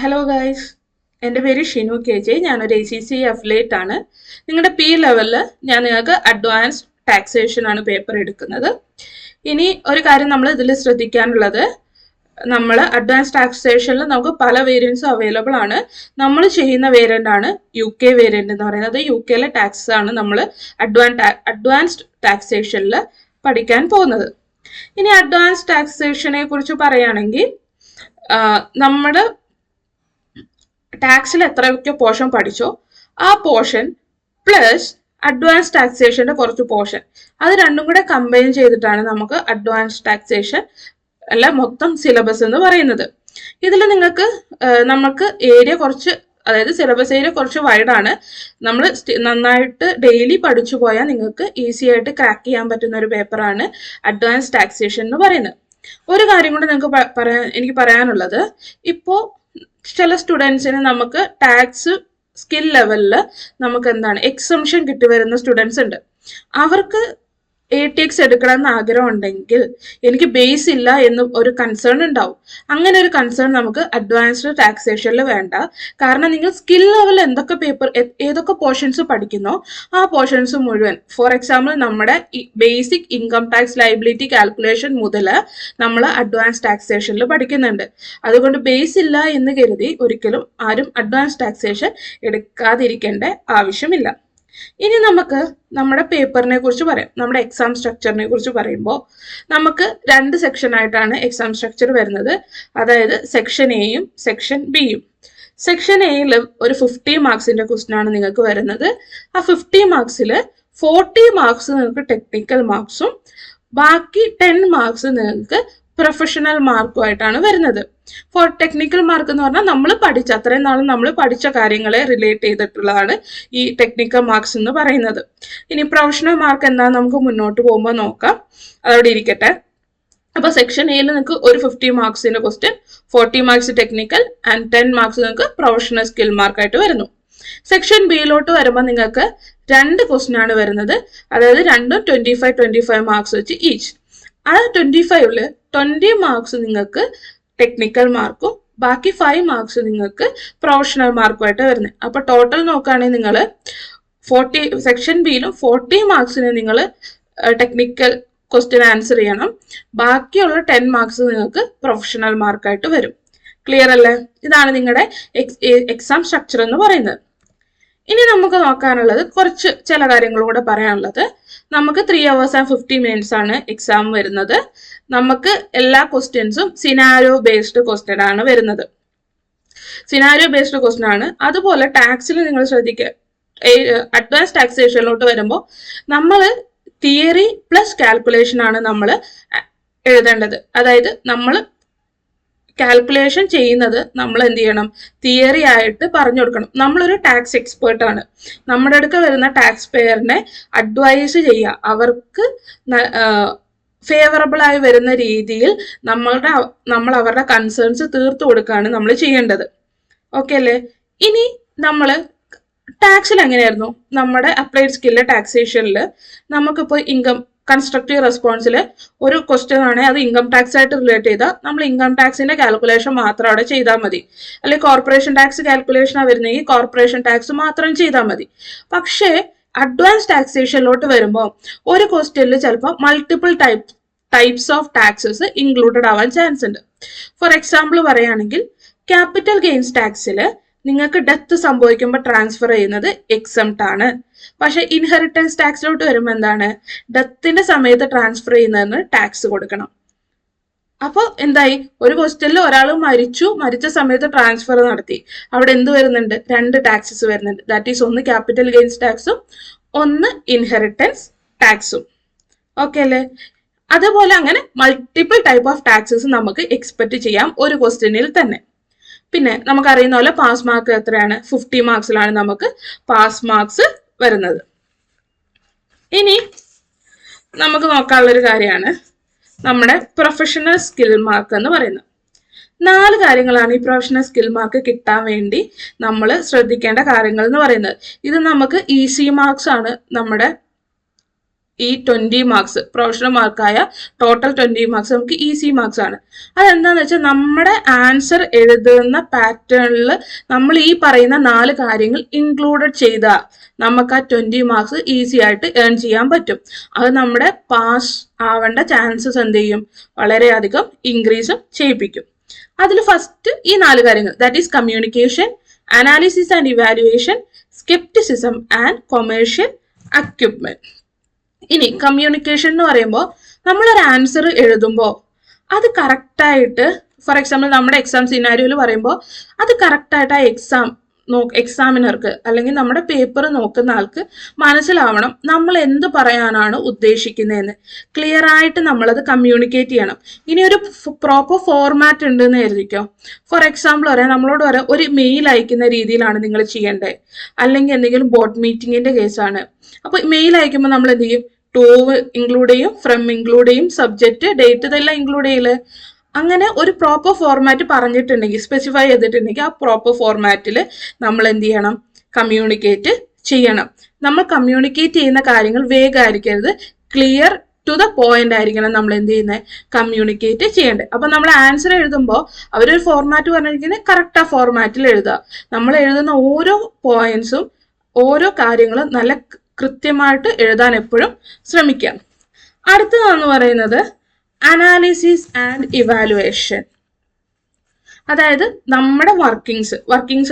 Hello guys, എൻ്റെ പേര് Shinu K J. ഞാനൊരു ACC അഫിലിയേറ്റ് ആണ്. നിങ്ങളുടെ ലെവലിൽ ഞാൻ നിങ്ങൾക്ക് അഡ്വാൻസ്ഡ് ടാക്സേഷൻ ആണ് പേപ്പർ എടുക്കുന്നത്. ഇനി ഒരു കാര്യം നമ്മൾ ഇതിൽ ശ്രദ്ധിക്കാനുള്ളത്, നമ്മൾ അഡ്വാൻസ് ടാക്സേഷനിൽ നമുക്ക് പല വേരിയൻസും അവൈലബിൾ ആണ്. നമ്മൾ ചെയ്യുന്ന വേരിയൻ്റ് ആണ് UK വേരിയൻ്റ് എന്ന് പറയുന്നത്. UK ടാക്സ് ആണ് നമ്മൾ അഡ്വാൻസ്ഡ് ടാക്സേഷനിൽ പഠിക്കാൻ പോകുന്നത്. ഇനി അഡ്വാൻസ് ടാക്സേഷനെ കുറിച്ച് പറയുകയാണെങ്കിൽ, നമ്മൾ ടാക്സിൽ എത്രയൊക്കെ പോർഷൻ പഠിച്ചോ ആ പോർഷൻ പ്ലസ് അഡ്വാൻസ് ടാക്സേഷന്റെ കുറച്ച് പോർഷൻ, അത് രണ്ടും കൂടെ കമ്പൈൻ ചെയ്തിട്ടാണ് നമുക്ക് അഡ്വാൻസ് ടാക്സേഷൻ അല്ല മൊത്തം സിലബസ് എന്ന് പറയുന്നത്. ഇതിൽ നമുക്ക് ഏരിയ കുറച്ച്, അതായത് സിലബസ് ഏരിയ കുറച്ച് വൈഡാണ്. നമ്മൾ നന്നായിട്ട് ഡെയിലി പഠിച്ചു പോയാൽ നിങ്ങൾക്ക് ഈസി ആയിട്ട് ക്രാക്ക് ചെയ്യാൻ പറ്റുന്ന ഒരു പേപ്പറാണ് അഡ്വാൻസ് ടാക്സേഷൻ എന്ന് പറയുന്നത്. ഒരു കാര്യം കൂടെ നിങ്ങൾക്ക് എനിക്ക് പറയാനുള്ളത്, ഇപ്പോൾ ചില സ്റ്റുഡൻസിന് നമുക്ക് ടാക്സ് സ്കിൽ ലെവലിൽ നമുക്ക് എക്സംഷൻ കിട്ടി വരുന്ന സ്റ്റുഡൻസ് ഉണ്ട്. അവർക്ക് ATX എടുക്കണം എന്ന് ആഗ്രഹം ഉണ്ടെങ്കിൽ എനിക്ക് ബേസ് ഇല്ല എന്ന് ഒരു കൺസേൺ ഉണ്ടാവും. അങ്ങനെ ഒരു കൺസേൺ നമുക്ക് അഡ്വാൻസ്ഡ് ടാക്സേഷനിൽ വേണ്ട. കാരണം നിങ്ങൾ സ്കിൽ ലെവൽ ഏതൊക്കെ പോർഷൻസ് പഠിക്കുന്നോ ആ പോർഷൻസ് മുഴുവൻ, ഫോർ എക്സാമ്പിൾ നമ്മുടെ basic income tax liability calculation മുതൽ നമ്മൾ അഡ്വാൻസ് ടാക്സേഷനിൽ പഠിക്കുന്നുണ്ട്. അതുകൊണ്ട് ബേസ് ഇല്ല എന്ന് കരുതി ഒരിക്കലും ആരും അഡ്വാൻസ് ടാക്സേഷൻ എടുക്കാതിരിക്കേണ്ട ആവശ്യമില്ല. ഇനി നമുക്ക് നമ്മുടെ പേപ്പറിനെ കുറിച്ച് പറയാം. നമ്മുടെ എക്സാം സ്ട്രക്ചറിനെ കുറിച്ച് പറയുമ്പോൾ നമുക്ക് 2 സെക്ഷൻ ആയിട്ടാണ് എക്സാം സ്ട്രക്ചർ വരുന്നത്. അതായത് സെക്ഷൻ എയും സെക്ഷൻ ബിയും. സെക്ഷൻ എയിൽ ഒരു 50 മാർക്സിന്റെ ക്വസ്റ്റ്യൻ ആണ് നിങ്ങൾക്ക് വരുന്നത്. ആ 50 മാർക്സിൽ 40 മാർക്സ് നിങ്ങൾക്ക് ടെക്നിക്കൽ മാർക്സും ബാക്കി 10 മാർക്സ് നിങ്ങൾക്ക് പ്രൊഫഷണൽ മാർക്കുമായിട്ടാണ് വരുന്നത്. ഫോർ ടെക്നിക്കൽ മാർക്ക് എന്ന് പറഞ്ഞാൽ അത്രയും നാളും നമ്മൾ പഠിച്ച കാര്യങ്ങളെ റിലേറ്റ് ചെയ്തിട്ടുള്ളതാണ് ഈ ടെക്നിക്കൽ മാർക്സ് എന്ന് പറയുന്നത്. ഇനി പ്രൊഫഷണൽ മാർക്ക് എന്താണെന്ന് നമുക്ക് മുന്നോട്ട് പോകുമ്പോൾ നോക്കാം, അതോടെ ഇരിക്കട്ടെ. അപ്പൊ സെക്ഷൻ എയിൽ നിങ്ങൾക്ക് ഒരു 50 മാർക്സിന്റെ question, 40 marks technical and 10 marks നിങ്ങൾക്ക് പ്രൊഫഷണൽ സ്കിൽ മാർക്കായിട്ട് വരുന്നു. സെക്ഷൻ ബിയിലോട്ട് വരുമ്പോൾ നിങ്ങൾക്ക് 2 ക്വസ്റ്റ്യൻ ആണ് വരുന്നത്. അതായത് രണ്ടും 25 മാർക്സ് വെച്ച് ഈച്ച്. ആ 25ൽ 20 മാർക്സ് നിങ്ങൾക്ക് ടെക്നിക്കൽ മാർക്കും ബാക്കി 5 മാർക്സ് നിങ്ങൾക്ക് പ്രൊഫഷണൽ മാർക്കുമായിട്ട് വരുന്നത്. അപ്പൊ ടോട്ടൽ നോക്കുകയാണെങ്കിൽ നിങ്ങൾ സെക്ഷൻ ബിയിലും 40 മാർക്സിന് നിങ്ങൾ ടെക്നിക്കൽ ക്വസ്റ്റ്യൻ ആൻസർ ചെയ്യണം. ബാക്കിയുള്ള 10 മാർക്സ് നിങ്ങൾക്ക് പ്രൊഫഷണൽ മാർക്കായിട്ട് വരും. ക്ലിയർ അല്ലേ? ഇതാണ് നിങ്ങളുടെ എക്സാം സ്ട്രക്ചർ എന്ന് പറയുന്നത്. ഇനി നമുക്ക് നോക്കാനുള്ളത് ചില കാര്യങ്ങളും കൂടെ പറയാനുള്ളത്. നമുക്ക് 3 hours and 50 minutes ആണ് എക്സാം വരുന്നത്. നമുക്ക് എല്ലാ ക്വസ്റ്റ്യൻസും സിനാരിയോ ബേസ്ഡ് ക്വസ്റ്റ്യൻ ആണ് വരുന്നത്. സിനാരിയോ ബേസ്ഡ് ക്വസ്റ്റ്യൻ ആണ്. അതുപോലെ ടാക്സിൽ നിങ്ങൾ ശ്രദ്ധിക്കുക, അഡ്വാൻസ് ടാക്സേഷനിലോട്ട് വരുമ്പോൾ നമ്മൾ തിയറി പ്ലസ് കാൽക്കുലേഷൻ ആണ് നമ്മൾ എഴുതേണ്ടത്. അതായത് നമ്മൾ കാൽക്കുലേഷൻ ചെയ്യുന്നത് നമ്മൾ എന്ത് ചെയ്യണം, തിയറി ആയിട്ട് പറഞ്ഞു കൊടുക്കണം. നമ്മളൊരു ടാക്സ് എക്സ്പേർട്ട് ആണ്. നമ്മുടെ അടുക്ക വരുന്ന ടാക്സ് പേയറിനെ അഡ്വൈസ് ചെയ്യുക, അവർക്ക് ഫേവറബിൾ ആയി വരുന്ന രീതിയിൽ നമ്മൾ അവരുടെ കൺസേൺസ് തീർത്തു കൊടുക്കുകയാണ് നമ്മൾ ചെയ്യേണ്ടത്. ഓക്കെ അല്ലേ? ഇനി നമ്മൾ ടാക്സിൽ എങ്ങനെയായിരുന്നു, നമ്മുടെ അപ്ലൈഡ് സ്കില്ല് ടാക്സേഷനിൽ നമുക്കിപ്പോൾ കൺസ്ട്രക്റ്റീവ് റെസ്പോൺസിൽ ഒരു ക്വസ്റ്റ്യൻ ആണെങ്കിൽ അത് ഇൻകം ടാക്സ് ആയിട്ട് റിലേറ്റ് ചെയ്താൽ നമ്മൾ ഇൻകം ടാക്സിന്റെ കാൽക്കുലേഷൻ മാത്രം അവിടെ ചെയ്താൽ മതി. അല്ലെങ്കിൽ കോർപ്പറേഷൻ ടാക്സ് കാൽക്കുലേഷനാണ് വരുന്നെങ്കിൽ കോർപ്പറേഷൻ ടാക്സ് മാത്രം ചെയ്താൽ മതി. പക്ഷേ അഡ്വാൻസ് ടാക്സേഷനിലോട്ട് വരുമ്പോൾ ഒരു ക്വസ്റ്റ്യനിൽ ചിലപ്പോൾ multiple types of taxes included ആവാൻ ചാൻസ് ഉണ്ട്. ഫോർ എക്സാമ്പിൾ പറയുകയാണെങ്കിൽ ക്യാപിറ്റൽ ഗെയിൻസ് ടാക്സിൽ നിങ്ങൾക്ക് ഡെത്ത് സംഭവിക്കുമ്പോൾ ട്രാൻസ്ഫർ ചെയ്യുന്നത് എക്സംപ്റ്റ് ആണ്. പക്ഷെ ഇൻഹെറിറ്റൻസ് ടാക്സിലോട്ട് വരുമ്പോൾ എന്താണ്, ഡെത്തിന്റെ സമയത്ത് ട്രാൻസ്ഫർ ചെയ്യുന്നതിന് ടാക്സ് കൊടുക്കണം. അപ്പോൾ എന്തായി, ഒരു ക്വസ്റ്റ്യനിൽ ഒരാൾ മരിച്ച സമയത്ത് ട്രാൻസ്ഫർ നടത്തി, അവിടെ എന്ത് വരുന്നുണ്ട്, 2 ടാക്സസ് വരുന്നുണ്ട്. ദാറ്റ് ഈസ് ഒന്ന് ക്യാപിറ്റൽ ഗെയിൻസ് ടാക്സും ഒന്ന് ഇൻഹെറിറ്റൻസ് ടാക്സും. ഓക്കെ അല്ലേ? അതുപോലെ അങ്ങനെ മൾട്ടിപ്പിൾ ടൈപ്പ് ഓഫ് ടാക്സസ് നമുക്ക് എക്സ്പെക്ട് ചെയ്യാം ഒരു ക്വസ്റ്റ്യനിൽ തന്നെ. പിന്നെ നമുക്കറിയുന്ന പോലെ പാസ് മാർക്ക് എത്രയാണ്, 50 മാർക്സിലാണ് നമുക്ക് പാസ് മാർക്സ് വരുന്നത്. ഇനി നമുക്ക് നോക്കാനുള്ളൊരു കാര്യമാണ് നമ്മുടെ പ്രൊഫഷണൽ സ്കിൽ മാർക്ക് എന്ന് പറയുന്നത്. 4 കാര്യങ്ങളാണ് ഈ പ്രൊഫഷണൽ സ്കിൽ മാർക്ക് കിട്ടാൻ വേണ്ടി നമ്മൾ ശ്രദ്ധിക്കേണ്ട കാര്യങ്ങൾ എന്ന് പറയുന്നത്. ഇത് നമുക്ക് ഈസി മാർക്സ് ആണ് നമ്മുടെ ഈ 20 മാർക്സ് പ്രൊഫഷണൽ മാർക്കായ ടോട്ടൽ 20 മാർക്സ് നമുക്ക് ഈസി മാർക്സ് ആണ്. അതെന്താന്ന് വെച്ചാൽ നമ്മുടെ ആൻസർ എഴുതുന്ന പാറ്റേണിൽ നമ്മൾ ഈ പറയുന്ന 4 കാര്യങ്ങൾ ഇൻക്ലൂഡഡ് ചെയ്താൽ നമുക്ക് ആ 20 മാർക്സ് ഈസി ആയിട്ട് ഏൺ ചെയ്യാൻ പറ്റും. അത് നമ്മുടെ പാസ് ആവേണ്ട ചാൻസസ് എന്ത് ചെയ്യും, വളരെയധികം ഇൻക്രീസും ചെയ്യിപ്പിക്കും. അതിൽ ഫസ്റ്റ് ഈ 4 കാര്യങ്ങൾ, that is communication, analysis and evaluation, scepticism and commercial acumen. ഇനി കമ്മ്യൂണിക്കേഷൻ എന്ന് പറയുമ്പോൾ നമ്മളൊരു ആൻസർ എഴുതുമ്പോൾ അത് കറക്റ്റായിട്ട്, ഫോർ എക്സാമ്പിൾ നമ്മുടെ എക്സാം സിനാരിയോയിൽ പറയുമ്പോൾ അത് കറക്റ്റായിട്ട് ആ എക്സാമിനർക്ക് അല്ലെങ്കിൽ നമ്മുടെ പേപ്പർ നോക്കുന്ന ആൾക്ക് മനസ്സിലാവണം നമ്മൾ എന്ത് പറയാനാണ് ഉദ്ദേശിക്കുന്നതെന്ന്. ക്ലിയർ ആയിട്ട് നമ്മളത് കമ്മ്യൂണിക്കേറ്റ് ചെയ്യണം. ഇനി ഒരു പ്രോപ്പർ ഫോർമാറ്റ് ഉണ്ടെന്ന് കരുതിക്കോ. ഫോർ എക്സാമ്പിൾ പറയാം, നമ്മളോട് പറയാം ഒരു മെയിൽ അയക്കുന്ന രീതിയിലാണ് നിങ്ങൾ ചെയ്യേണ്ടത്, അല്ലെങ്കിൽ എന്തെങ്കിലും ബോർഡ് മീറ്റിങ്ങിന്റെ കേസാണ്. അപ്പൊ മെയിൽ അയക്കുമ്പോൾ നമ്മൾ എന്ത് ചെയ്യും, ടു ഇൻക്ലൂഡ് ചെയ്യും, ഫ്രം ഇൻക്ലൂഡ് ചെയ്യും, സബ്ജക്റ്റ് ഡേറ്റ് ഇതെല്ലാം ഇൻക്ലൂഡ് ചെയ്യില്ലേ. അങ്ങനെ ഒരു പ്രോപ്പർ ഫോർമാറ്റ് പറഞ്ഞിട്ടുണ്ടെങ്കിൽ, സ്പെസിഫൈ ചെയ്തിട്ടുണ്ടെങ്കിൽ ആ പ്രോപ്പർ ഫോർമാറ്റിൽ നമ്മൾ എന്ത് ചെയ്യണം, കമ്മ്യൂണിക്കേറ്റ് ചെയ്യണം. നമ്മൾ കമ്മ്യൂണിക്കേറ്റ് ചെയ്യുന്ന കാര്യങ്ങൾ വേഗമായിരിക്കരുത്, ക്ലിയർ ടു ദ പോയിന്റ് ആയിരിക്കണം നമ്മൾ എന്ത് ചെയ്യുന്നത്, കമ്മ്യൂണിക്കേറ്റ് ചെയ്യേണ്ടത്. അപ്പൊ നമ്മൾ ആൻസർ എഴുതുമ്പോൾ അവരൊരു ഫോർമാറ്റ് പറഞ്ഞിരിക്കുന്നത് കറക്റ്റ് ആ ഫോർമാറ്റിൽ എഴുതുക. നമ്മൾ എഴുതുന്ന ഓരോ പോയിന്റ്സും ഓരോ കാര്യങ്ങളും നല്ല കൃത്യമായിട്ട് എഴുതാൻ എപ്പോഴും ശ്രമിക്കാം. അടുത്തതെന്ന് പറയുന്നത് അനാലിസിസ് ആൻഡ് ഇവാലുവേഷൻ. അതായത് നമ്മുടെ വർക്കിങ്സ്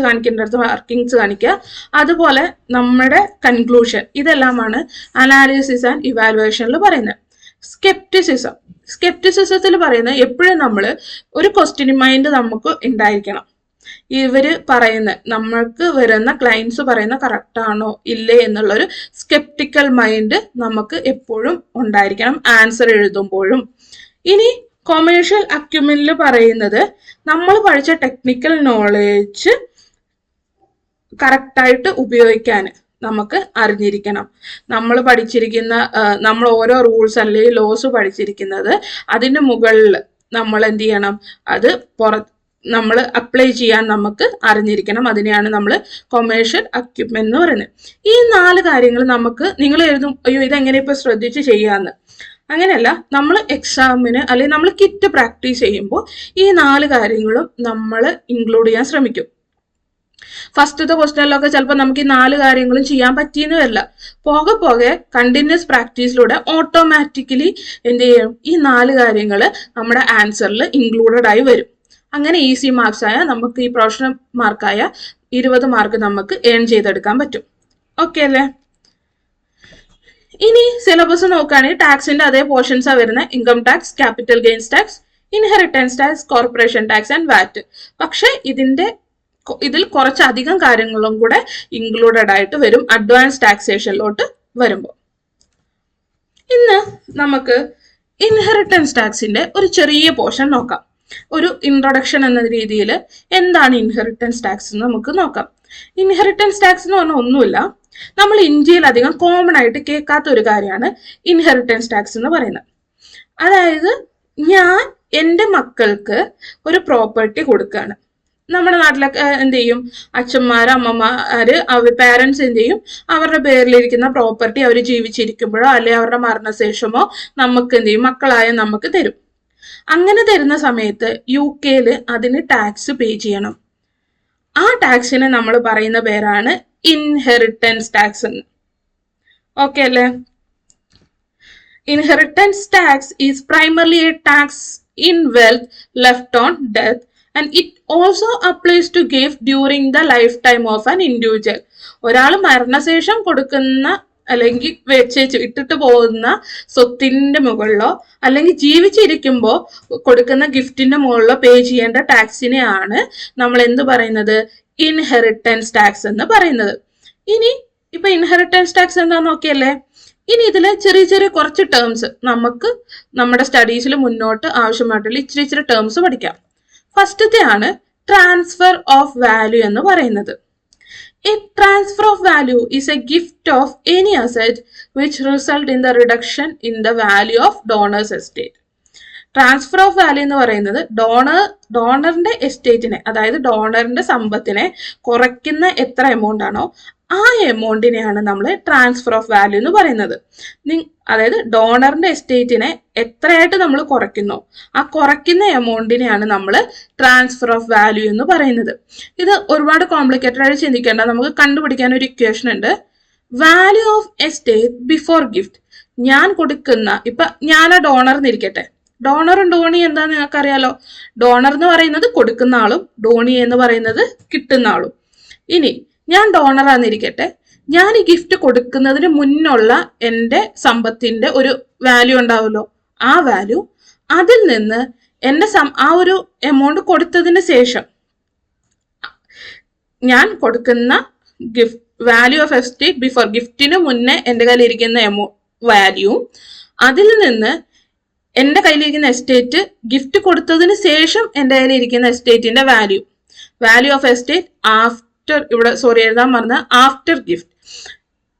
കാണിക്കേണ്ടടുത്ത് വർക്കിങ്സ് കാണിക്കുക, അതുപോലെ നമ്മുടെ കൺക്ലൂഷൻ, ഇതെല്ലാമാണ് അനാലിസിസ് ആൻഡ് ഇവാലുവേഷനിൽ പറയുന്നത്. സ്കെപ്റ്റിസിസത്തിൽ പറയുന്നത് എപ്പോഴും നമ്മൾ ഒരു ക്വസ്റ്റ്യൻ മൈൻഡ് നമുക്ക് ഉണ്ടായിരിക്കണം. ഇവര് പറയുന്ന നമ്മൾക്ക് വരുന്ന ക്ലയൻസ് പറയുന്ന കറക്റ്റ് ആണോ ഇല്ലേ എന്നുള്ളൊരു സ്കെപ്റ്റിക്കൽ മൈൻഡ് നമുക്ക് എപ്പോഴും ഉണ്ടായിരിക്കണം ആൻസർ എഴുതുമ്പോഴും. ഇനി കൊമേഴ്ഷ്യൽ അക്യുമെന്റിൽ പറയുന്നത് നമ്മൾ പഠിച്ച ടെക്നിക്കൽ നോളേജ് കറക്റ്റായിട്ട് ഉപയോഗിക്കാൻ നമുക്ക് അറിഞ്ഞിരിക്കണം. നമ്മൾ ഓരോ റൂൾസ് അല്ലെങ്കിൽ ലോസ് പഠിച്ചിരിക്കുന്നത് അതിന് മുകളിൽ നമ്മൾ എന്ത് ചെയ്യണം, അത് നമ്മൾ അപ്ലൈ ചെയ്യാൻ നമുക്ക് അറിഞ്ഞിരിക്കണം. അതിനെയാണ് നമ്മൾ കൊമേഴ്ഷ്യൽ അക്യുപ്മെന്റ് എന്ന് പറയുന്നത്. ഈ 4 കാര്യങ്ങൾ നമുക്ക്, നിങ്ങൾ എഴുതും അയ്യോ ഇതെങ്ങനെ ഇപ്പൊ ശ്രദ്ധിച്ച് ചെയ്യാന്ന്, അങ്ങനെയല്ല. നമ്മൾ എക്സാമിന് അല്ലെങ്കിൽ നമ്മൾ കിറ്റ് പ്രാക്ടീസ് ചെയ്യുമ്പോൾ ഈ 4 കാര്യങ്ങളും നമ്മൾ ഇൻക്ലൂഡ് ചെയ്യാൻ ശ്രമിക്കും. ഫസ്റ്റത്തെ ക്വസ്റ്റനിലൊക്കെ ചിലപ്പോൾ നമുക്ക് ഈ 4 കാര്യങ്ങളും ചെയ്യാൻ പറ്റിയെന്ന് വരില്ല. പോകെ പോകെ കണ്ടിന്യൂസ് പ്രാക്ടീസിലൂടെ ഓട്ടോമാറ്റിക്കലി എന്ത് ചെയ്യും, ഈ 4 കാര്യങ്ങൾ നമ്മുടെ ആൻസറിൽ ഇൻക്ലൂഡഡ് ആയി വരും. അങ്ങനെ ഈസി മാർക്സ് ആയ നമുക്ക് ഈ പ്രൊഫഷണൽ മാർക്കായ 20 മാർക്ക് നമുക്ക് ഏൺ ചെയ്തെടുക്കാൻ പറ്റും. ഓക്കെ അല്ലേ? ഇനി സിലബസ് നോക്കുകയാണെങ്കിൽ ടാക്സിന്റെ അതേ പോർഷൻസാണ് വരുന്നത്. Income tax, capital gains tax, inheritance tax, corporation tax and VAT. പക്ഷെ ഇതിൽ കുറച്ചധികം കാര്യങ്ങളും കൂടെ ഇൻക്ലൂഡഡ് ആയിട്ട് വരും അഡ്വാൻസ് ടാക്സേഷനിലോട്ട് വരുമ്പോൾ. ഇന്ന് നമുക്ക് ഇൻഹെറിറ്റൻസ് ടാക്സിന്റെ ഒരു ചെറിയ പോർഷൻ നോക്കാം. ഒരു ഇൻട്രൊഡക്ഷൻ എന്ന രീതിയിൽ എന്താണ് ഇൻഹെറിറ്റൻസ് ടാക്സ് എന്ന് നമുക്ക് നോക്കാം. ഇൻഹെറിറ്റൻസ് ടാക്സ് എന്ന് പറഞ്ഞാൽ ഒന്നുമില്ല, നമ്മൾ ഇന്ത്യയിൽ അധികം കോമൺ ആയിട്ട് കേൾക്കാത്ത ഒരു കാര്യമാണ് ഇൻഹെറിറ്റൻസ് ടാക്സ് എന്ന് പറയുന്നത്. അതായത് ഞാൻ എൻ്റെ മക്കൾക്ക് ഒരു പ്രോപ്പർട്ടി കൊടുക്കുകയാണ്. നമ്മുടെ നാട്ടിലൊക്കെ എന്ത് ചെയ്യും, അച്ഛന്മാര് അമ്മമാര് പാരൻസ് എന്ത് ചെയ്യും, അവരുടെ പേരിലിരിക്കുന്ന പ്രോപ്പർട്ടി അവർ ജീവിച്ചിരിക്കുമ്പോഴോ അല്ലെങ്കിൽ അവരുടെ മരണശേഷമോ നമുക്ക് എന്ത് ചെയ്യും, മക്കളായ നമുക്ക് തരും. അങ്ങനെ തരുന്ന സമയത്ത് UK അതിന് ടാക്സ് പേ ചെയ്യണം. ആ ടാക്സിനെ നമ്മൾ പറയുന്ന പേരാണ് ഇൻഹെറിറ്റൻസ് ടാക്സ് എന്ന്. ഓക്കെ അല്ലേ? Inheritance tax is primarily a tax in wealth left on death and it also applies to gift during the life time of an individual. ഒരാൾ മരണശേഷം കൊടുക്കുന്ന അല്ലെങ്കിൽ ഇട്ടിട്ട് പോകുന്ന സ്വത്തിന്റെ മുകളിലോ അല്ലെങ്കിൽ ജീവിച്ചിരിക്കുമ്പോൾ കൊടുക്കുന്ന ഗിഫ്റ്റിന്റെ മുകളിലോ പേ ചെയ്യേണ്ട ടാക്സിനെയാണ് നമ്മൾ എന്ത് പറയുന്നത്, ഇൻഹെറിറ്റൻസ് ടാക്സ് എന്ന് പറയുന്നത്. ഇനി ഇപ്പൊ ഇൻഹെറിറ്റൻസ് ടാക്സ് എന്താന്ന് നോക്കിയല്ലേ. ഇനി ഇതിലെ ചെറിയ ചെറിയ കുറച്ച് ടേംസ് നമുക്ക് നമ്മുടെ സ്റ്റഡീസിൽ മുന്നോട്ട് ആവശ്യമായിട്ടുള്ള ഇച്ചിരി ടേംസ് പഠിക്കാം. ഫസ്റ്റത്തെ ആണ് ട്രാൻസ്ഫർ ഓഫ് വാല്യൂ എന്ന് പറയുന്നത്. A transfer of value is a gift of any asset which result in the reduction in the value of donor's estate. Transfer of value എന്ന് പറയുന്നത് ഡോണറിന്റെ എസ്റ്റേറ്റിനെ, അതായത് ഡോണറിന്റെ സമ്പത്തിനെ കുറയ്ക്കുന്ന എത്ര എമൗണ്ട് ആണോ ആ എമൗണ്ടിനെയാണ് നമ്മൾ ട്രാൻസ്ഫർ ഓഫ് വാല്യൂ എന്ന് പറയുന്നത്. അതായത് ഡോണറിന്റെ എസ്റ്റേറ്റിനെ എത്രയായിട്ട് നമ്മൾ കുറയ്ക്കുന്നോ ആ കുറയ്ക്കുന്ന എമൗണ്ടിനെയാണ് നമ്മൾ ട്രാൻസ്ഫർ ഓഫ് വാല്യൂ എന്ന് പറയുന്നത്. ഇത് ഒരുപാട് കോംപ്ലിക്കേറ്റഡ് ആയിട്ട് ചിന്തിക്കേണ്ട, നമുക്ക് കണ്ടുപിടിക്കാൻ ഒരു ഇക്വേഷൻ ഉണ്ട്. Value of estate before gift. ഞാൻ കൊടുക്കുന്ന, ഇപ്പൊ ഞാൻ ആ ഡോണർ എന്നിരിക്കട്ടെ, ഡോണറും ഡോണി എന്താന്ന് നിങ്ങൾക്ക് അറിയാലോ. ഡോണർ എന്ന് പറയുന്നത് കൊടുക്കുന്ന ആളും ഡോണി എന്ന് പറയുന്നത് കിട്ടുന്ന ആളും. ഇനി ഞാൻ ഡോണറാന്നിരിക്കട്ടെ, ഞാൻ ഈ ഗിഫ്റ്റ് കൊടുക്കുന്നതിന് മുന്നുള്ള എൻ്റെ സമ്പത്തിന്റെ ഒരു വാല്യൂ ഉണ്ടാവുമല്ലോ, ആ വാല്യൂ, അതിൽ നിന്ന് എൻ്റെ ആ ഒരു എമൗണ്ട് കൊടുത്തതിന് ശേഷം ഞാൻ കൊടുക്കുന്ന gift value of estate before, ഗിഫ്റ്റിന് മുന്നേ എൻ്റെ കയ്യിലിരിക്കുന്ന വാല്യൂ, അതിൽ നിന്ന് എൻ്റെ കയ്യിലിരിക്കുന്ന എസ്റ്റേറ്റ് ഗിഫ്റ്റ് കൊടുത്തതിന് ശേഷം എൻ്റെ കയ്യിലിരിക്കുന്ന എസ്റ്റേറ്റിന്റെ വാല്യൂ ഓഫ് എസ്റ്റേറ്റ് ആഫ്റ്റർ, ഇവിടെ സോറി എഴുതാൻ പറഞ്ഞ ആഫ്റ്റർ ഗിഫ്റ്റ്.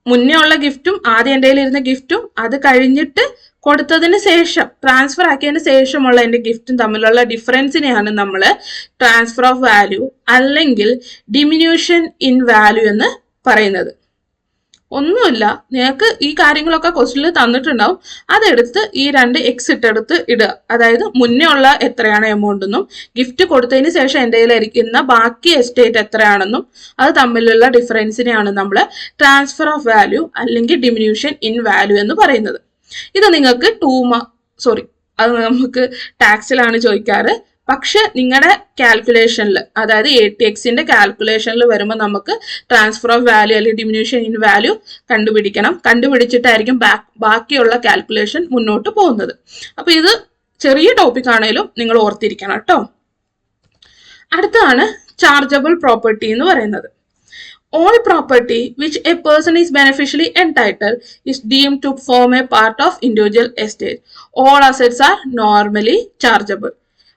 മുന്നേ ഉള്ള ഗിഫ്റ്റും ആദ്യം എൻ്റെ കയ്യിലിരുന്ന ഗിഫ്റ്റും അത് കഴിഞ്ഞിട്ട് കൊടുത്തതിന് ശേഷം ട്രാൻസ്ഫർ ആക്കിയതിന് ശേഷമുള്ള എൻ്റെ ഗിഫ്റ്റും തമ്മിലുള്ള ഡിഫറൻസിനെയാണ് നമ്മൾ ട്രാൻസ്ഫർ ഓഫ് വാല്യൂ അല്ലെങ്കിൽ ഡിമിന്യൂഷൻ ഇൻ വാല്യൂ എന്ന് പറയുന്നത്. ഒന്നുമില്ല, നിങ്ങൾക്ക് ഈ കാര്യങ്ങളൊക്കെ ക്വസ്റ്റ്യനിൽ തന്നിട്ടുണ്ടാവും, അതെടുത്ത് ഈ 2 എക്സ് ഇട്ടെടുത്ത് ഇടുക. അതായത് മുന്നേ ഉള്ള എത്രയാണ് എമൗണ്ട് എന്നും ഗിഫ്റ്റ് കൊടുത്തതിന് ശേഷം എൻ്റെ കയ്യിലിരിക്കുന്ന ബാക്കി എസ്റ്റേറ്റ് എത്രയാണെന്നും അത് തമ്മിലുള്ള ഡിഫറൻസിനെയാണ് നമ്മൾ ട്രാൻസ്ഫർ ഓഫ് വാല്യൂ അല്ലെങ്കിൽ ഡിമിന്യൂഷൻ ഇൻ വാല്യൂ എന്ന് പറയുന്നത്. ഇത് നിങ്ങൾക്ക് അത് നമുക്ക് ടാക്സിലാണ് ചോദിക്കാറ്. പക്ഷെ നിങ്ങളുടെ കാൽക്കുലേഷനിൽ, അതായത് ATXന്റെ കാൽക്കുലേഷനിൽ വരുമ്പോൾ നമുക്ക് ട്രാൻസ്ഫർ ഓഫ് വാല്യൂ അല്ലെങ്കിൽ ഡിമിന്യൂഷൻ ഇൻ വാല്യൂ കണ്ടുപിടിച്ചിട്ടായിരിക്കും ബാക്കിയുള്ള കാൽക്കുലേഷൻ മുന്നോട്ട് പോകുന്നത്. അപ്പൊ ഇത് ചെറിയ ടോപ്പിക് ആണെങ്കിലും നിങ്ങൾ ഓർത്തിരിക്കണം കേട്ടോ. അടുത്താണ് ചാർജബിൾ പ്രോപ്പർട്ടി എന്ന് പറയുന്നത്. All property which a person is beneficially entitled is deemed to form a part of individual estate. All assets are normally chargeable.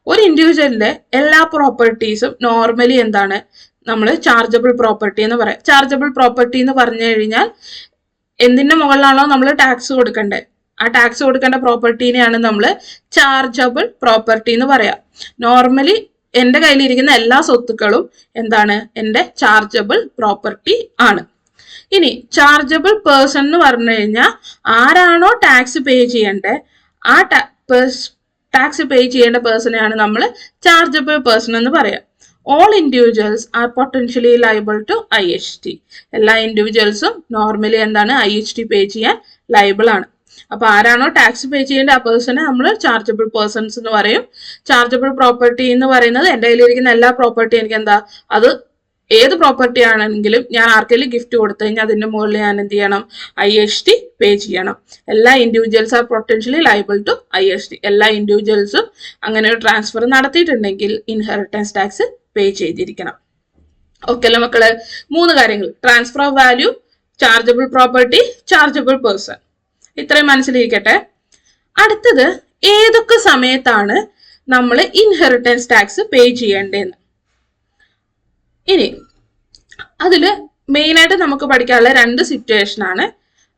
ഒരു ഇൻഡിവിജ്വലിന്റെ എല്ലാ പ്രോപ്പർട്ടീസും നോർമലി എന്താണ് നമ്മൾ ചാർജബിൾ പ്രോപ്പർട്ടി എന്ന് പറയാം. ചാർജബിൾ പ്രോപ്പർട്ടി എന്ന് പറഞ്ഞു കഴിഞ്ഞാൽ എന്തിന്റെ മുകളിലാണോ നമ്മൾ ടാക്സ് കൊടുക്കേണ്ടത്, ആ ടാക്സ് കൊടുക്കേണ്ട പ്രോപ്പർട്ടീനെയാണ് നമ്മൾ ചാർജബിൾ പ്രോപ്പർട്ടി എന്ന് പറയാം. നോർമലി എൻ്റെ കയ്യിലിരിക്കുന്ന എല്ലാ സ്വത്തുക്കളും എന്താണ്, എൻ്റെ ചാർജബിൾ പ്രോപ്പർട്ടി ആണ്. ഇനി ചാർജബിൾ പേഴ്സൺ എന്ന് പറഞ്ഞു കഴിഞ്ഞാൽ ആരാണോ ടാക്സ് പേ ചെയ്യേണ്ടത് ആ ടാക്സ് പേ ചെയ്യേണ്ട പേഴ്സണെയാണ് നമ്മൾ ചാർജബിൾ പേഴ്സൺ എന്ന് പറയാം. All individuals are potentially liable to IHT. എല്ലാ ഇൻഡിവിജ്വൽസും നോർമലി എന്താണ് IHT പേ ചെയ്യാൻ ലയബിൾ ആണ്. അപ്പൊ ആരാണോ ടാക്സ് പേ ചെയ്യേണ്ട ആ പേഴ്സണെ നമ്മൾ ചാർജബിൾ പേഴ്സൺസ് എന്ന് പറയും. ചാർജബിൾ പ്രോപ്പർട്ടി എന്ന് പറയുന്നത് എൻ്റെ കയ്യിലിരിക്കുന്ന എല്ലാ പ്രോപ്പർട്ടി എനിക്ക് എന്താ, അത് ഏത് പ്രോപ്പർട്ടി ആണെങ്കിലും ഞാൻ ആർക്കെങ്കിലും ഗിഫ്റ്റ് കൊടുത്തു കഴിഞ്ഞാൽ അതിന്റെ മുകളിൽ ഞാൻ എന്ത് ചെയ്യണം, IHT പേ ചെയ്യണം. എല്ലാ individuals are potentially liable to IHT. എല്ലാ ഇൻഡിവിജ്വൽസും അങ്ങനെ ഒരു ട്രാൻസ്ഫർ നടത്തിയിട്ടുണ്ടെങ്കിൽ ഇൻഹെറിറ്റൻസ് ടാക്സ് പേ ചെയ്തിരിക്കണം. ഓക്കെ അല്ലേ മക്കള്? 3 കാര്യങ്ങൾ: transfer of value, chargeable property, chargeable person. ഇത്രയും മനസ്സിലിരിക്കട്ടെ. അടുത്തത് ഏതൊക്കെ സമയത്താണ് നമ്മൾ ഇൻഹെറിറ്റൻസ് ടാക്സ് പേ ചെയ്യേണ്ടതെന്ന്. ഇനി അതിൽ മെയിനായിട്ട് നമുക്ക് പഠിക്കാനുള്ള 2 സിറ്റുവേഷൻ ആണ്.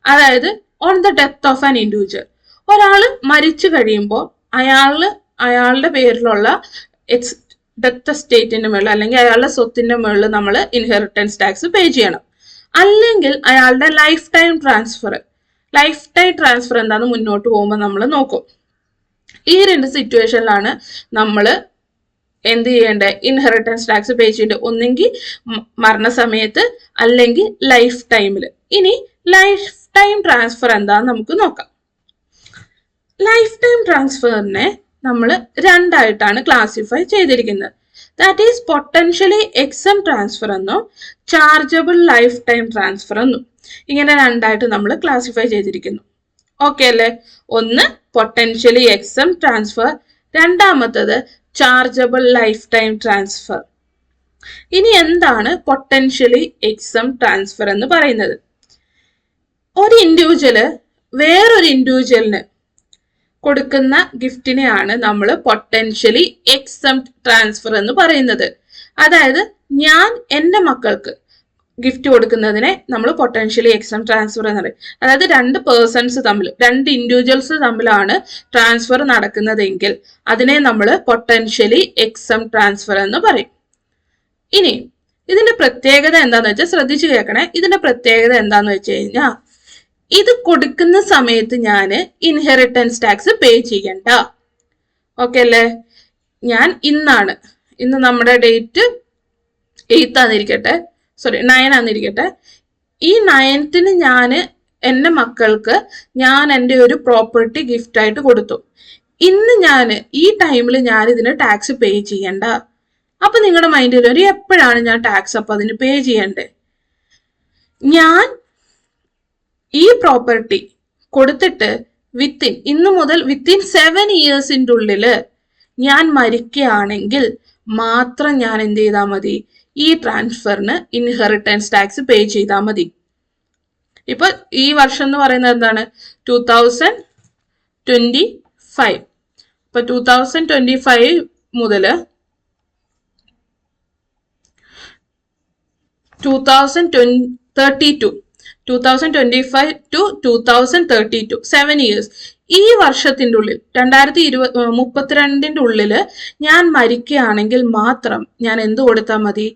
അതായത് on the death of an individual, ഒരാൾ മരിച്ചു കഴിയുമ്പോൾ അയാളുടെ പേരിലുള്ള ഡെത്ത് എസ്റ്റേറ്റിന്റെ മുകളിൽ അല്ലെങ്കിൽ അയാളുടെ സ്വത്തിന്റെ മുകളിൽ നമ്മൾ ഇൻഹെറിറ്റൻസ് ടാക്സ് പേ ചെയ്യണം. അല്ലെങ്കിൽ അയാളുടെ ലൈഫ് ടൈം ട്രാൻസ്ഫർ എന്താണെന്ന് മുന്നോട്ട് പോകുമ്പോൾ നമ്മൾ നോക്കും. ഈ 2 സിറ്റുവേഷനിലാണ് നമ്മൾ എന്ത് ചെയ്യേണ്ടത്, ഇൻഹെറിറ്റൻസ് ടാക്സ് പേ ചെയ്യേണ്ടത്. ഒന്നെങ്കിൽ മരണസമയത്ത് അല്ലെങ്കിൽ ലൈഫ് ടൈമിൽ. ഇനി ലൈഫ് ടൈം ട്രാൻസ്ഫർ എന്താന്ന് നമുക്ക് നോക്കാം. ലൈഫ് ടൈം ട്രാൻസ്ഫറിനെ നമ്മൾ 2 ആയിട്ടാണ് ക്ലാസിഫൈ ചെയ്തിരിക്കുന്നത്. That is potentially exempt transfer എന്നും ചാർജബിൾ ലൈഫ് ടൈം ട്രാൻസ്ഫർ എന്നും. ഇങ്ങനെ 2 ആയിട്ട് നമ്മൾ ക്ലാസിഫൈ ചെയ്തിരിക്കുന്നു. ഓക്കെ അല്ലേ? ഒന്ന് പൊട്ടൻഷ്യലി എക്സം ട്രാൻസ്ഫർ, രണ്ടാമത്തത് ചാർജബിൾ ലൈഫ് ടൈം ട്രാൻസ്ഫർ. ഇനി എന്താണ് പൊട്ടൻഷ്യലി എക്സം ട്രാൻസ്ഫർ എന്ന് പറയുന്നത്? ഒരു ഇൻഡിവിജ്വല് വേറൊരു ഇൻഡിവിജ്വലിന് കൊടുക്കുന്ന ഗിഫ്റ്റിനെയാണ് നമ്മൾ പൊട്ടൻഷ്യലി എക്സം ട്രാൻസ്ഫർ എന്ന് പറയുന്നത്. അതായത് ഞാൻ എൻ്റെ മക്കൾക്ക് ഗിഫ്റ്റ് കൊടുക്കുന്നതിനെ നമ്മൾ പൊട്ടൻഷ്യലി എക്സം ട്രാൻസ്ഫർ എന്ന് പറയും. അതായത് 2 പേഴ്സൺസ് തമ്മിൽ, 2 ഇൻഡിവിജ്വൽസ് തമ്മിലാണ് ട്രാൻസ്ഫർ നടക്കുന്നതെങ്കിൽ അതിനെ നമ്മൾ പൊട്ടൻഷ്യലി എക്സം ട്രാൻസ്ഫർ എന്ന് പറയും. ഇനി ഇതിന്റെ പ്രത്യേകത എന്താന്ന് വെച്ചാൽ ശ്രദ്ധിച്ചു കേൾക്കണേ. ഇതിന്റെ പ്രത്യേകത എന്താന്ന് വെച്ച് കഴിഞ്ഞാൽ ഇത് കൊടുക്കുന്ന സമയത്ത് ഞാൻ ഇൻഹെറിറ്റൻസ് ടാക്സ് പേ ചെയ്യണ്ട. ഓക്കെ അല്ലേ? ഞാൻ ഇന്ന് നമ്മുടെ ഡേറ്റ് 8 ആന്നിരിക്കട്ടെ, 9 ആന്നിരിക്കട്ടെ. ഈ 9th ഞാൻ എൻ്റെ മക്കൾക്ക് ഞാൻ എൻ്റെ ഒരു പ്രോപ്പർട്ടി ഗിഫ്റ്റ് ആയിട്ട് കൊടുത്തു. ഇന്ന് ഈ ടൈമിൽ ഞാൻ ഇതിന് ടാക്സ് പേ ചെയ്യണ്ട. അപ്പൊ നിങ്ങളുടെ മൈൻഡിൽ ഒരു എപ്പോഴാണ് ഞാൻ ടാക്സ് അപ്പൊ അതിന് പേ ചെയ്യണ്ടേ? ഞാൻ ഈ പ്രോപ്പർട്ടി കൊടുത്തിട്ട് ഇന്ന് മുതൽ വിത്തിൻ 7 ഇയേഴ്സിൻ്റെ ഉള്ളില് ഞാൻ മരിക്കുകയാണെങ്കിൽ മാത്രം ഞാൻ എന്ത് ചെയ്താൽ മതി? ഈ ട്രാൻസ്ഫറിന് ഇൻഹെറിറ്റൻസ് ടാക്സ് പേ ചെയ്താൽ മതി. ഇപ്പൊ ഈ വർഷം എന്ന് പറയുന്നത് എന്താണ്? 2025. ഇപ്പൊ 2025 മുതല് 2032 2025 to 2032 7 ഇയേഴ്സ്. ഈ വർഷത്തിന്റെ ഉള്ളിൽ 2032 ഉള്ളില് ഞാൻ മരിക്കുകയാണെങ്കിൽ മാത്രം ഞാൻ എന്ത് കൊടുത്താൽ മതി?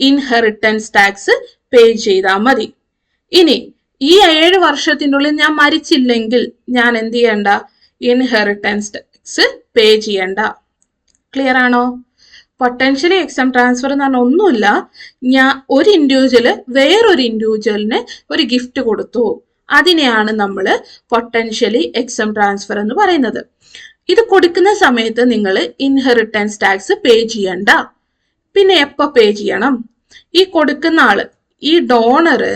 ഇൻഹെറിറ്റൻസ് ടാക്സ് പേ ചെയ്താൽ മതി. ഇനി ഈ 7 വർഷത്തിന്റെ ഉള്ളിൽ ഞാൻ മരിച്ചില്ലെങ്കിൽ ഞാൻ എന്ത് ചെയ്യണ്ട? ഇൻഹെറിറ്റൻസ് ടാക്സ് പേ ചെയ്യണ്ട. ക്ലിയർ ആണോ? പൊട്ടൻഷ്യലി എക്സം ട്രാൻസ്ഫർ എന്ന് പറഞ്ഞാൽ ഒന്നുമില്ല, ഞാൻ ഒരു ഇൻഡിവിജ്വല് വേറൊരു ഇൻഡിവിജ്വലിന് ഒരു ഗിഫ്റ്റ് കൊടുത്തു, അതിനെയാണ് നമ്മൾ പൊട്ടൻഷ്യലി എക്സം ട്രാൻസ്ഫർ എന്ന് പറയുന്നത്. ഇത് കൊടുക്കുന്ന സമയത്ത് നിങ്ങൾ ഇൻഹെറിറ്റൻസ് ടാക്സ് പേ ചെയ്യണ്ട. പിന്നെ എപ്പോ പേ ചെയ്യണം? ഈ കൊടുക്കുന്ന ആള്, ഈ ഡോണറ്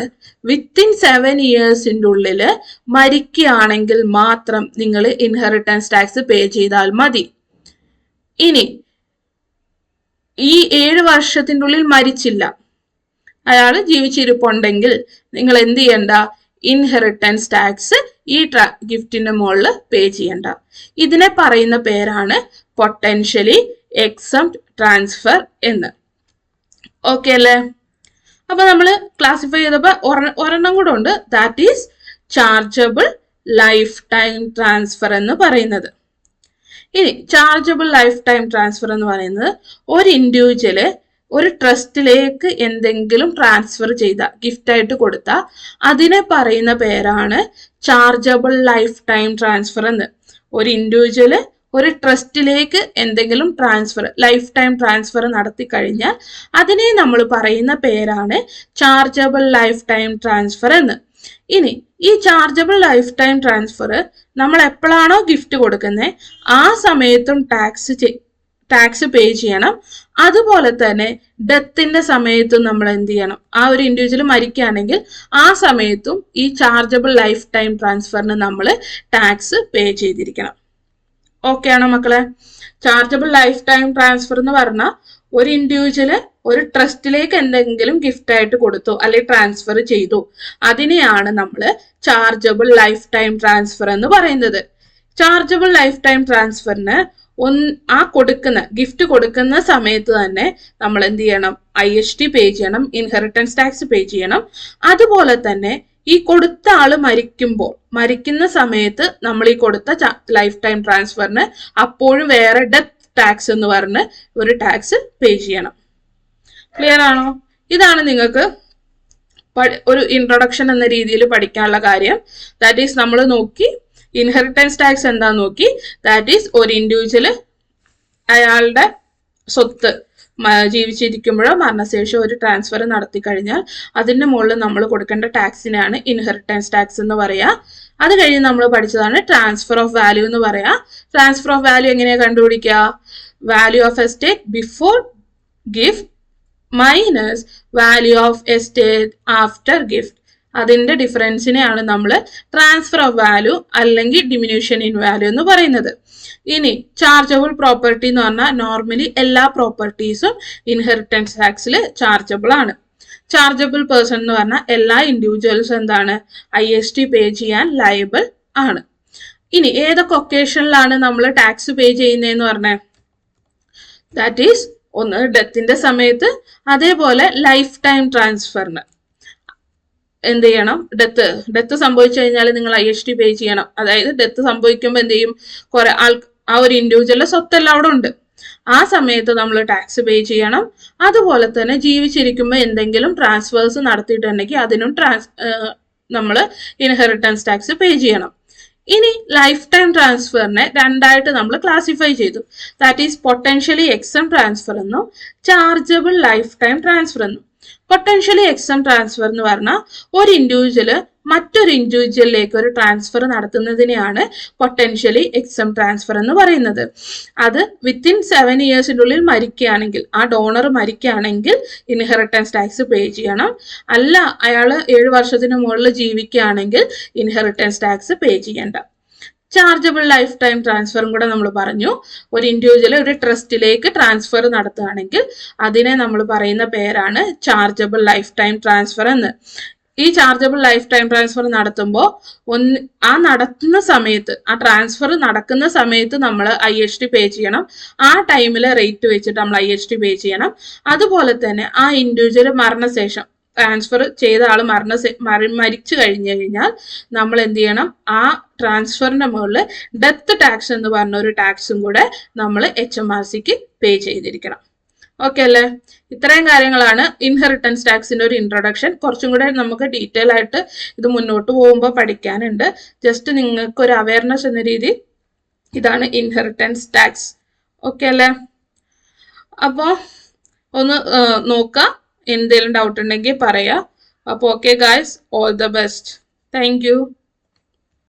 വിത്തിൻ 7 ഇയേഴ്സിൻ്റെ ഉള്ളില് മരിക്കുകയാണെങ്കിൽ മാത്രം നിങ്ങൾ ഇൻഹെറിറ്റൻസ് ടാക്സ് പേ ചെയ്താൽ മതി. ഇനി ഈ 7 വർഷത്തിൻ്റെ ഉള്ളിൽ മരിച്ചില്ല, അയാൾ ജീവിച്ചിരിപ്പുണ്ടെങ്കിൽ നിങ്ങൾ എന്ത് ചെയ്യണ്ട? ഇൻഹെറിറ്റൻസ് ടാക്സ് ഈ ഗിഫ്റ്റിന്റെ മുകളിൽ പേ ചെയ്യണ്ട. ഇതിനെ പറയുന്ന പേരാണ് പൊട്ടൻഷ്യലി എക്സംപ്റ്റ് ട്രാൻസ്ഫർ എന്ന്. ഓക്കെ അല്ലേ? അപ്പൊ നമ്മൾ ക്ലാസിഫൈ ചെയ്തപ്പോ ഒരെണ്ണം കൂടെ ഉണ്ട്, that is chargeable life time transfer എന്ന് പറയുന്നത്. ഇനി ചാർജബിൾ ലൈഫ് ടൈം ട്രാൻസ്ഫർ എന്ന് പറയുന്നത് ഒരു ഇൻഡിവിജ്വല് ഒരു ട്രസ്റ്റിലേക്ക് എന്തെങ്കിലും ട്രാൻസ്ഫർ ചെയ്ത ഗിഫ്റ്റ് ആയിട്ട് കൊടുത്ത അതിനെ പറയുന്ന പേരാണ് ചാർജബിൾ ലൈഫ് ടൈം ട്രാൻസ്ഫർ എന്ന്. ഒരു ഇൻഡിവിജ്വല് ഒരു ട്രസ്റ്റിലേക്ക് എന്തെങ്കിലും ലൈഫ് ടൈം ട്രാൻസ്ഫർ നടത്തി കഴിഞ്ഞാൽ അതിനെ നമ്മൾ പറയുന്ന പേരാണ് ചാർജബിൾ ലൈഫ് ടൈം ട്രാൻസ്ഫർ എന്ന്. ഇനി ഈ ചാർജബിൾ ലൈഫ് ടൈം ട്രാൻസ്ഫർ നമ്മൾ എപ്പോഴാണോ ഗിഫ്റ്റ് കൊടുക്കുന്നത് ആ സമയത്തും ടാക്സ് പേ ചെയ്യണം. അതുപോലെ തന്നെ ഡെത്തിന്റെ സമയത്തും നമ്മൾ എന്ത് ചെയ്യണം? ആ ഒരു ഇൻഡിവിജ്വൽ മരിക്കുകയാണെങ്കിൽ ആ സമയത്തും ഈ ചാർജബിൾ ലൈഫ് ടൈം ട്രാൻസ്ഫറിന് നമ്മൾ ടാക്സ് പേ ചെയ്തിരിക്കണം. ഓക്കെ ആണോ മക്കളെ? ചാർജബിൾ ലൈഫ് ടൈം ട്രാൻസ്ഫർ എന്ന് പറഞ്ഞാൽ ഒരു ഇൻഡിവിജ്വല് ഒരു ട്രസ്റ്റിലേക്ക് എന്തെങ്കിലും ഗിഫ്റ്റ് ആയിട്ട് കൊടുത്തു അല്ലെങ്കിൽ ട്രാൻസ്ഫർ ചെയ്തു, അതിനെയാണ് നമ്മൾ ചാർജബിൾ ലൈഫ് ടൈം ട്രാൻസ്ഫർ എന്ന് പറയുന്നത്. ചാർജബിൾ ലൈഫ് ടൈം ട്രാൻസ്ഫറിന് ആ ഗിഫ്റ്റ് കൊടുക്കുന്ന സമയത്ത് തന്നെ നമ്മൾ എന്ത് ചെയ്യണം? IST പേ ചെയ്യണം, ഇൻഹെറിറ്റൻസ് ടാക്സ് പേ ചെയ്യണം. അതുപോലെ തന്നെ ഈ കൊടുത്ത ആള് മരിക്കുന്ന സമയത്ത് നമ്മൾ ഈ കൊടുത്ത ലൈഫ് ടൈം ട്രാൻസ്ഫറിന് അപ്പോഴും വേറെ ഡെത്ത് ടാക്സ് എന്ന് പറഞ്ഞ് ഒരു ടാക്സ് പേ ചെയ്യണം. ക്ലിയർ ആണോ? ഇതാണ് നിങ്ങൾക്ക് ഒരു ഇൻട്രൊഡക്ഷൻ എന്ന രീതിയിൽ പഠിക്കാനുള്ള കാര്യം. ദാറ്റ് ഈസ് നമ്മൾ നോക്കി ഇൻഹെറിറ്റൻസ് ടാക്സ് എന്താന്ന് നോക്കി. ദാറ്റ് ഈസ് ഒരു ഇൻഡിവിജ്വല് അയാളുടെ സ്വത്ത് ജീവിച്ചിരിക്കുമ്പോഴോ മരണശേഷം ഒരു ട്രാൻസ്ഫർ നടത്തി കഴിഞ്ഞാൽ അതിന്റെ മുകളിൽ നമ്മൾ കൊടുക്കേണ്ട ടാക്സിനെയാണ് ഇൻഹെറിറ്റൻസ് ടാക്സ് എന്ന് പറയാ. അത് കഴിഞ്ഞ് നമ്മൾ പഠിച്ചതാണ് ട്രാൻസ്ഫർ ഓഫ് വാല്യൂ എന്ന് പറയാ. ട്രാൻസ്ഫർ ഓഫ് വാല്യൂ എങ്ങനെയാ കണ്ടുപിടിക്കുക? Value of estate before gift minus value of estate after gift. അതിന്റെ ഡിഫറൻസിനെയാണ് നമ്മൾ ട്രാൻസ്ഫർ ഓഫ് വാല്യൂ അല്ലെങ്കിൽ ഡിമിനുഷൻ ഇൻ വാല്യൂ എന്ന് പറയുന്നത്. ഇനി ചാർജബിൾ പ്രോപ്പർട്ടി എന്ന് പറഞ്ഞാൽ നോർമലി എല്ലാ പ്രോപ്പർട്ടീസും ഇൻഹെറിറ്റൻസ് ടാക്സിൽ ചാർജബിൾ ആണ്. ചാർജബിൾ പേഴ്സൺ എന്ന് പറഞ്ഞാൽ എല്ലാ ഇൻഡിവിജ്വൽസും എന്താണ്? IST പേ ചെയ്യാൻ ലയബിൾ ആണ്. ഇനി ഏതൊക്കെ ഒക്കേഷനിലാണ് നമ്മൾ ടാക്സ് പേ ചെയ്യുന്നതെന്ന് പറഞ്ഞാൽ ദാറ്റ് ഈസ് ഒന്ന് ഡെത്തിന്റെ സമയത്ത്, അതേപോലെ ലൈഫ് ടൈം ട്രാൻസ്ഫറിന് എന്ത് ചെയ്യണം? ഡെത്ത് സംഭവിച്ചു കഴിഞ്ഞാൽ നിങ്ങൾ IST പേ ചെയ്യണം. അതായത് ഡെത്ത് സംഭവിക്കുമ്പോൾ എന്ത് ചെയ്യും? ആ ഒരു ഇൻഡിവിജ്വലിന്റെ സ്വത്തെല്ലാം അവിടെ ഉണ്ട്, ആ സമയത്ത് നമ്മൾ ടാക്സ് പേ ചെയ്യണം. അതുപോലെ തന്നെ ജീവിച്ചിരിക്കുമ്പോൾ എന്തെങ്കിലും ട്രാൻസ്ഫേഴ്സ് നടത്തിയിട്ടുണ്ടെങ്കിൽ അതിനും നമ്മൾ ഇൻഹെറിറ്റൻസ് ടാക്സ് പേ ചെയ്യണം. ഇനി ലൈഫ് ടൈം ട്രാൻസ്ഫറിനെ രണ്ടായിട്ട് നമ്മൾ ക്ലാസിഫൈ ചെയ്തു. That is potentially exempt transfer എന്നും ചാർജബിൾ ലൈഫ് ടൈം ട്രാൻസ്ഫർ എന്നും. പൊട്ടൻഷ്യലി എക്സം ട്രാൻസ്ഫർ എന്ന് പറഞ്ഞാൽ ഒരു ഇൻഡിവിജ്വല് മറ്റൊരു ഇൻഡിവിജ്വലിലേക്ക് ഒരു ട്രാൻസ്ഫർ നടത്തുന്നതിനെയാണ് പൊട്ടൻഷ്യലി എക്സം ട്രാൻസ്ഫർ എന്ന് പറയുന്നത്. അത് വിത്തിൻ 7 ഇയേഴ്സിൻ്റെ ഉള്ളിൽ മരിക്കുകയാണെങ്കിൽ, ആ ഡോണർ മരിക്കുകയാണെങ്കിൽ ഇൻഹെറിറ്റൻസ് ടാക്സ് പേ ചെയ്യണം. അല്ല, അയാൾ 7 വർഷത്തിന് മുകളിൽ ജീവിക്കുകയാണെങ്കിൽ ഇൻഹെറിറ്റൻസ് ടാക്സ് പേ ചെയ്യേണ്ട. ചാർജബിൾ ലൈഫ് ടൈം ട്രാൻസ്ഫറും കൂടെ നമ്മൾ പറഞ്ഞു. ഒരു ഇൻഡിവിജ്വൽ ഒരു ട്രസ്റ്റിലേക്ക് ട്രാൻസ്ഫർ നടത്തുകയാണെങ്കിൽ അതിനെ നമ്മൾ പറയുന്ന പേരാണ് ചാർജബിൾ ലൈഫ് ടൈം ട്രാൻസ്ഫർ എന്ന്. ഈ ചാർജബിൾ ലൈഫ് ടൈം ട്രാൻസ്ഫർ നടത്തുമ്പോൾ നടത്തുന്ന സമയത്ത്, ആ ട്രാൻസ്ഫർ നടക്കുന്ന സമയത്ത് നമ്മൾ IHT പേ ചെയ്യണം. ആ ടൈമിലെ റേറ്റ് വെച്ചിട്ട് നമ്മൾ IHT പേ ചെയ്യണം. അതുപോലെ തന്നെ ആ ഇൻഡിവിജ്വൽ മരണശേഷം, ട്രാൻസ്ഫർ ചെയ്ത ആൾ മരിച്ചു കഴിഞ്ഞു കഴിഞ്ഞാൽ നമ്മൾ എന്ത് ചെയ്യണം, ആ ട്രാൻസ്ഫറിന്റെ മുകളിൽ ഡെത്ത് ടാക്സ് എന്ന് പറഞ്ഞ ഒരു ടാക്സും കൂടെ നമ്മൾ HMRCക്ക് പേ ചെയ്തിരിക്കണം. ഓക്കെ അല്ലേ? ഇത്രയും കാര്യങ്ങളാണ് ഇൻഹെറിറ്റൻസ് ടാക്സിന്റെ ഒരു ഇൻട്രൊഡക്ഷൻ. കുറച്ചും കൂടെ നമുക്ക് ഡീറ്റെയിൽ ആയിട്ട് ഇത് മുന്നോട്ട് പോകുമ്പോൾ പഠിക്കാനുണ്ട്. ജസ്റ്റ് നിങ്ങൾക്ക് ഒരു അവയർനെസ് എന്ന രീതിയിൽ ഇതാണ് ഇൻഹെറിറ്റൻസ് ടാക്സ്. ഓക്കെ അല്ലേ? അപ്പോൾ ഒന്ന് നോക്കാം. എന്തെങ്കിലും ഡൗട്ട് ഉണ്ടെങ്കിൽ പറയാം. അപ്പോൾ okay guys, all the best. Thank you.